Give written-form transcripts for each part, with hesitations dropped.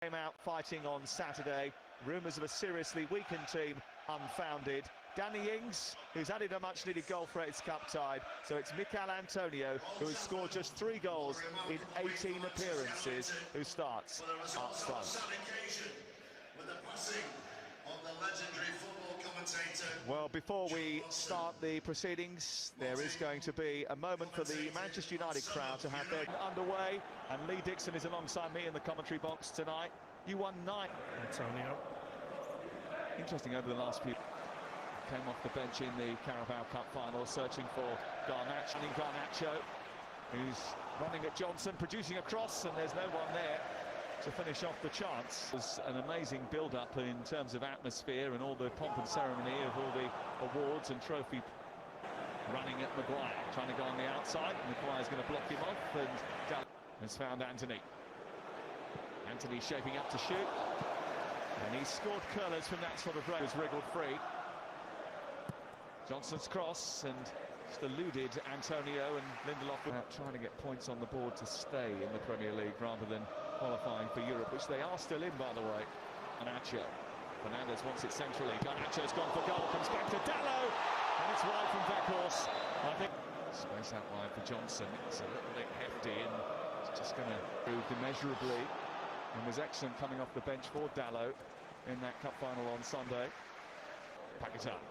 Came out fighting on Saturday. Rumours of a seriously weakened team unfounded. Danny Ings, who's added a much-needed goal for its cup tide. So it's Mikel Antonio, who has scored just 3 goals in 18 appearances, who starts up front. Well, before we start the proceedings, there is going to be a moment for the Manchester United crowd to have their underway, and Lee Dixon is alongside me in the commentary box tonight. You won 9. Antonio. Interesting over the last few. Came off the bench in the Carabao Cup final, searching for Garnacho, who's running at Johnson, producing a cross, and there's no one there to finish off the chance. It was an amazing build-up in terms of atmosphere and all the pomp and ceremony of all the awards and trophy. Running at Maguire, trying to go on the outside. Maguire's going to block him off, and has found Anthony. Anthony shaping up to shoot, and he's scored curlers from that sort of range. Was wriggled free. Johnson's cross, and just eluded Antonio, and Lindelof trying to get points on the board to stay in the Premier League rather than qualifying for Europe, which they are still in, by the way. Garnacho. Fernandez wants it centrally. Garnacho's gone for goal, comes back to Dalot, and it's wide from Weghorst. I think space out wide for Johnson. It's a little bit hefty, and it's just going to improve immeasurably. And was excellent coming off the bench for Dalot in that cup final on Sunday. Pack it up.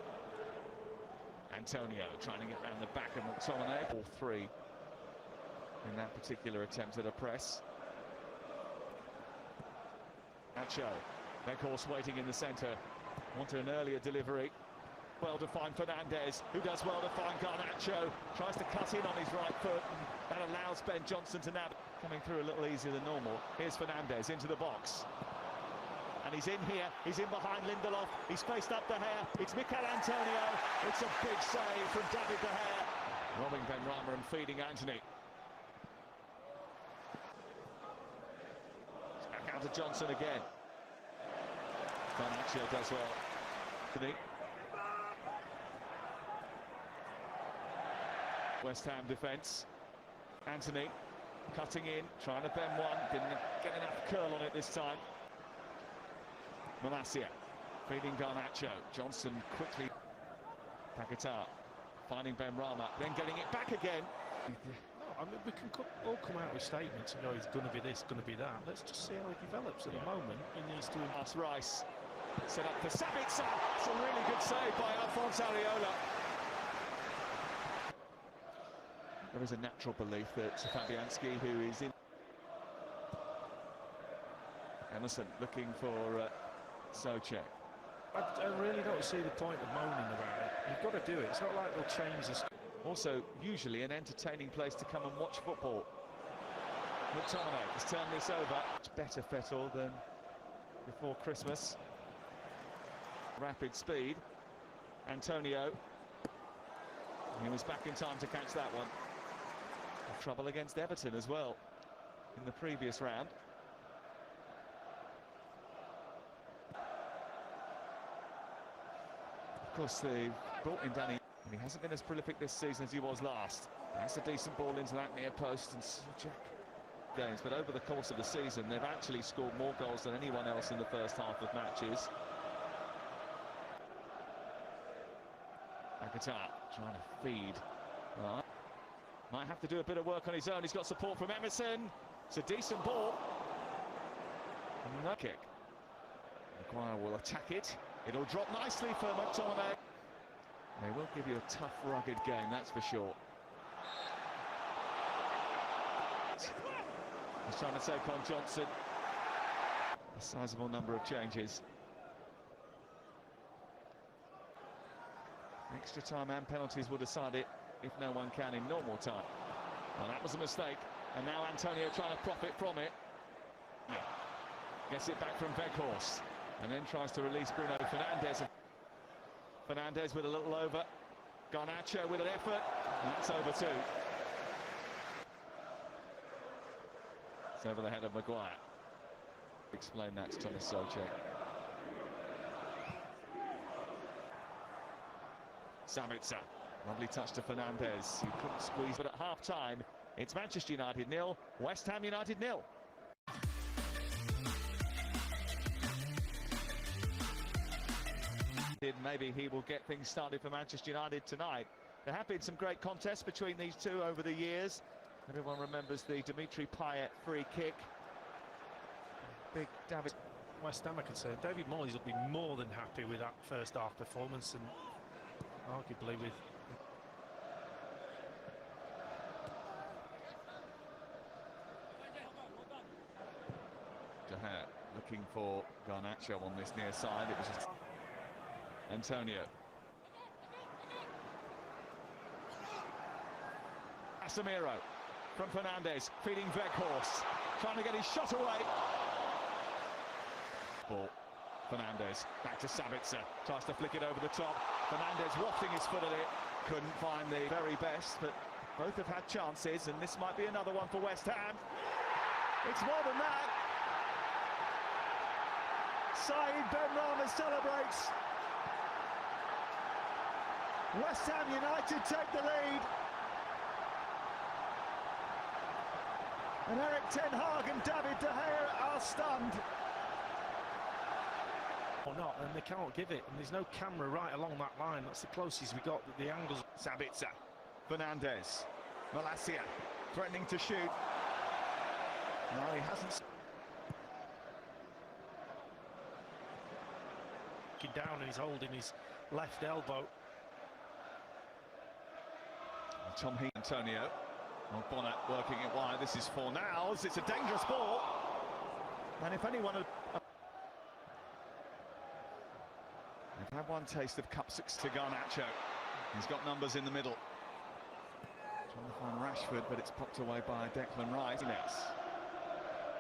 Antonio trying to get round the back of McTominay. All 3 in that particular attempt at a press. Nacho. Weghorst waiting in the centre. Wanted an earlier delivery. Well defined Fernandez, who does well to find Garnacho. Tries to cut in on his right foot, and that allows Ben Johnson to now coming through a little easier than normal. Here's Fernandez into the box. And he's in here, he's in behind Lindelof, he's faced up De Gea, it's Mikel Antonio, it's a big save from David De Gea. Robbing Benrahma and feeding Anthony. It's back out to Johnson again. Garnacho does well. Anthony. West Ham defence. Anthony cutting in, trying to bend one, didn't get enough curl on it this time. Malacia feeding Garnacho. Johnson quickly. Paquetá finding Benrahma, then getting it back again. No, I mean, we can all come out with statements and go, he's going to be this, going to be that. Let's just see how he develops. At the moment, he needs to. Pass Rice. Set up for Sabitzer. It's a really good save by Alphonse Areola. There is a natural belief that Fabianski, who is in. Emerson looking for Soucek. I really don't see the point of moaning about it. You've got to do it. It's not like they'll change this. Also, usually an entertaining place to come and watch football. McTominay has turned this over. It's better Vettel than before Christmas. Rapid speed. Antonio. He was back in time to catch that one. Trouble against Everton as well in the previous round. Of course, they brought in Danny, and he hasn't been as prolific this season as he was last. That's a decent ball into that near post, and Soucek games. But over the course of the season, they've actually scored more goals than anyone else in the first half of matches. Paquetá trying to feed. Might have to do a bit of work on his own. He's got support from Emerson. It's a decent ball. And no kick. Maguire will attack it. It'll drop nicely for McTominay. They will give you a tough, rugged game, that's for sure. He's trying to take on Johnson. A sizable number of changes. Extra time and penalties will decide it if no one can in normal time. Well, that was a mistake, and now Antonio trying to profit from it. Gets it back from Weghorst, and then tries to release Bruno Fernandez. Fernandez with a little over. Garnacho with an effort, and that's over too. It's over the head of Maguire. Explain that to Thomas Soucek. Sabitzer. Lovely touch to Fernandez. He couldn't squeeze, but at half-time, it's Manchester United 0, West Ham United 0. Maybe he will get things started for Manchester United tonight. There have been some great contests between these two over the years. Everyone remembers the Dimitri Payet free kick. Big David. West Ham are concerned, David Moyes will be more than happy with that first half performance, and arguably with De Gea looking for Garnacho on this near side. It was just Antonio. Casemiro from Fernandes, feeding Weghorst, trying to get his shot away. Ball, Fernandes, back to Sabitzer, tries to flick it over the top. Fernandes wafting his foot at it, couldn't find the very best, but both have had chances, and this might be another one for West Ham. It's more than that. Saeed Benrahma celebrates. West Ham United take the lead. And Eric Ten Hag and David De Gea are stunned. Or not, and they cannot give it, and there's no camera right along that line. That's the closest we got, the angles. Sabitzer, Fernandes, Malacia threatening to shoot. No, he hasn't. Down, and he's holding his left elbow. Tom Heaton, Antonio. Well, Bonnet working it wide. This is Fornals. It's a dangerous ball. And if anyone had... They've had one taste of Cup 6 to Garnacho. He's got numbers in the middle. Trying to find Rashford, but it's popped away by Declan Rice.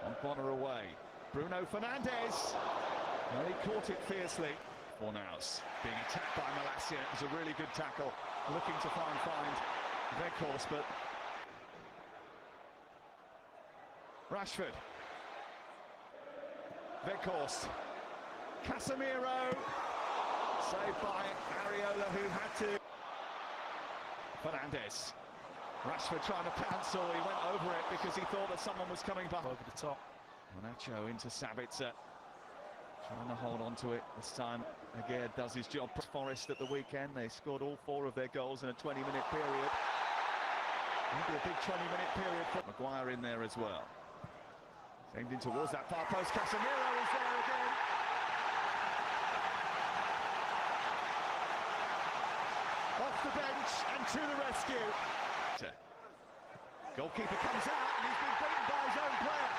On Bonner away. Bruno Fernandes. Well, he caught it fiercely. Fornals being attacked by Malacia. It was a really good tackle. Looking to find Weghorst, but Rashford. Weghorst. Casemiro. Saved by Areola, who had to. Fernandes. Rashford trying to cancel. He went over it because he thought that someone was coming back. Over the top. Garnacho into Sabitzer. Trying to hold on to it. This time, Aguirre does his job. Forest at the weekend, they scored all 4 of their goals in a 20-minute period. Maybe a big 20-minute period. Maguire in there as well. Aimed in towards that far post. Casemiro is there again. Off the bench and to the rescue. Goalkeeper comes out and he's been beaten by his own player.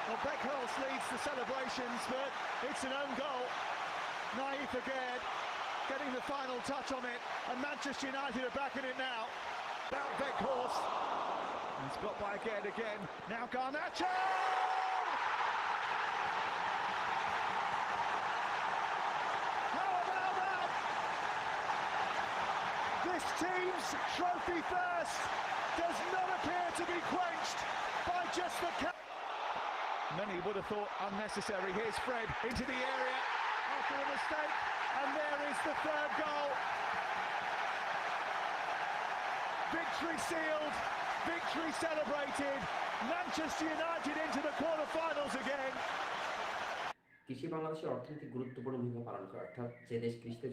Well, Weghorst leads the celebrations, but it's an own goal. Naif Aguirre getting the final touch on it, and Manchester United are back in it now. Now Weghorst. He's blocked by Aguirre again. Now Garnacho! How about that? This team's trophy thirst does not appear to be quenched by just the... Many would have thought unnecessary. Here's Fred into the area after a mistake, and there is the 3rd goal. Victory sealed, victory celebrated. Manchester United into the quarter-finals again. কৃষি বাংলাদেশের অর্থনৈতিক গুরুত্বপূর্ণ ভূমিকা পালন করে, অর্থাৎ যে দেশ কৃষিতে